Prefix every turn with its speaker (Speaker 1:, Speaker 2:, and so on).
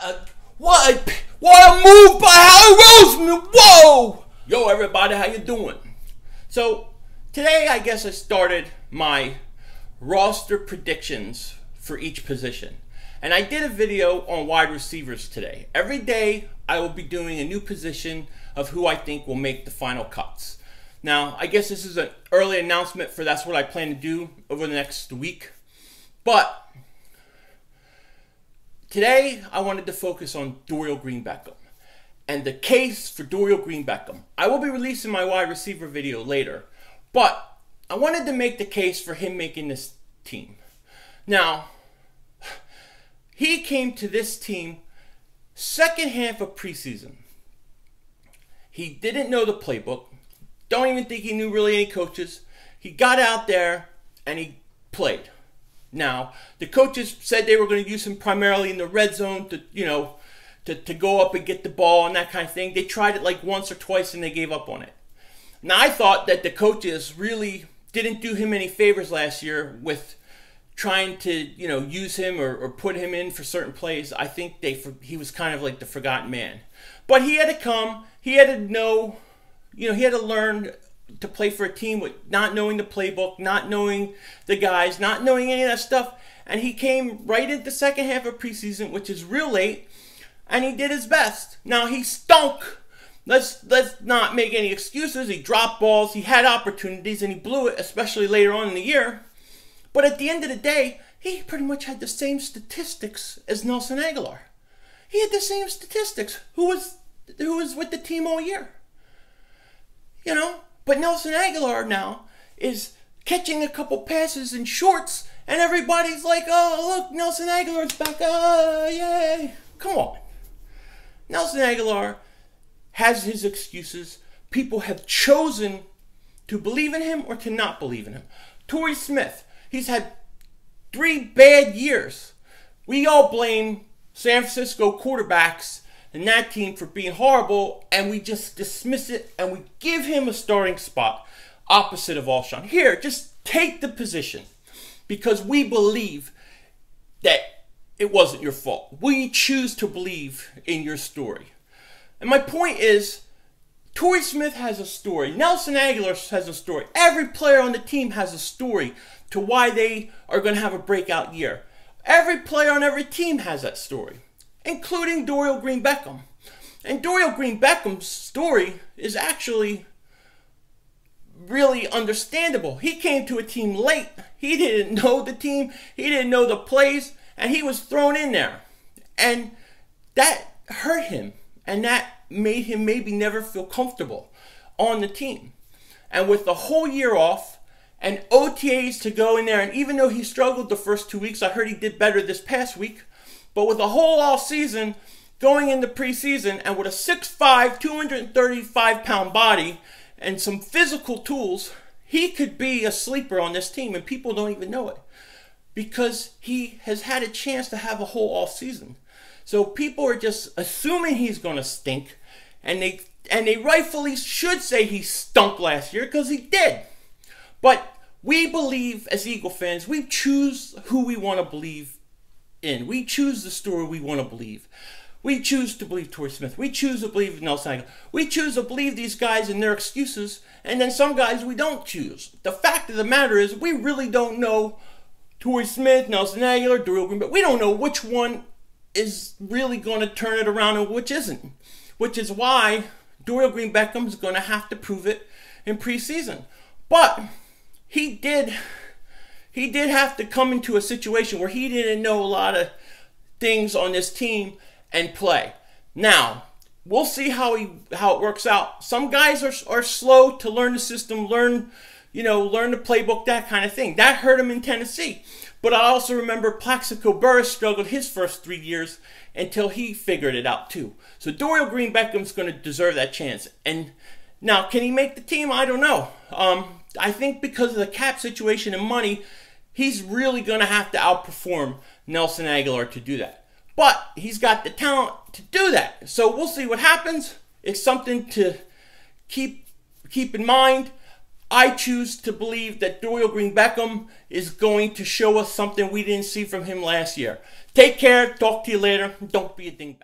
Speaker 1: What a move by Howie Roseman! Whoa! Yo, everybody, how you doing? So today, I guess I started my roster predictions for each position, and I did a video on wide receivers today. Every day, I will be doing a new position of who I think will make the final cuts. Now, I guess this is an early announcement for that's what I plan to do over the next week, but today, I wanted to focus on Dorial-Green and the case for Dorial-Green. I will be releasing my wide receiver video later, but I wanted to make the case for him making this team. Now, he came to this team second half of preseason. He didn't know the playbook. Don't even think he knew really any coaches. He got out there and he played. Now, the coaches said they were going to use him primarily in the red zone to go up and get the ball and that kind of thing. They tried it like once or twice and they gave up on it. Now, I thought that the coaches really didn't do him any favors last year with trying to, use him or put him in for certain plays. I think he was kind of like the forgotten man. But he had to come. He had to know, he had to learn to play for a team with not knowing the playbook, not knowing the guys, not knowing any of that stuff. And he came right into the second half of preseason, which is real late, and he did his best. Now, he stunk. Let's not make any excuses. He dropped balls, he had opportunities, and he blew it, especially later on in the year. But at the end of the day, he pretty much had the same statistics as Nelson Agholor. He had the same statistics. Who was with the team all year? But Nelson Agholor now is catching a couple passes in shorts, and everybody's like, oh, look, Nelson Agholor's back. Oh, yay. Come on. Nelson Agholor has his excuses. People have chosen to believe in him or to not believe in him. Torrey Smith, he's had 3 bad years. We all blame San Francisco quarterbacks and that team for being horrible, and we just dismiss it, and we give him a starting spot opposite of Alshon. Here, just take the position, because we believe that it wasn't your fault. We choose to believe in your story. And my point is, Torrey Smith has a story. Nelson Agholor has a story. Every player on the team has a story to why they are going to have a breakout year. Every player on every team has that story, including Dorial-Green. And Dorial-Green story is actually really understandable. He came to a team late. He didn't know the team. He didn't know the plays, and he was thrown in there. And that hurt him, and that made him maybe never feel comfortable on the team. And with the whole year off and OTA'S to go in there, and even though he struggled the first 2 weeks, I heard he did better this past week. But with a whole all season going into preseason and with a 6'5", 235-pound body and some physical tools, he could be a sleeper on this team, and people don't even know it because he has had a chance to have a whole all season. So people are just assuming he's going to stink, and they rightfully should say he stunk last year because he did. But we believe as Eagle fans, we choose who we want to believe in. We choose the story we want to believe. We choose to believe Torrey Smith. We choose to believe Nelson Agholor. We choose to believe these guys and their excuses, and then some guys we don't choose. The fact of the matter is we really don't know Torrey Smith, Nelson Agholor, Dorial-Green, but we don't know which one is really going to turn it around and which isn't. Which is why Dorial-Green is going to have to prove it in preseason. But he did have to come into a situation where he didn't know a lot of things on this team and play. Now, we'll see how it works out. Some guys are slow to learn the system, learn the playbook, that kind of thing. That hurt him in Tennessee. But I also remember Plaxico Burress struggled his first 3 years until he figured it out too. So Dorial-Green is going to deserve that chance. And now, can he make the team? I don't know. I think because of the cap situation and money, he's really going to have to outperform Nelson Agholor to do that. But he's got the talent to do that. So we'll see what happens. It's something to keep in mind. I choose to believe that Dorial-Green Beckham is going to show us something we didn't see from him last year. Take care. Talk to you later. Don't be a dingbat.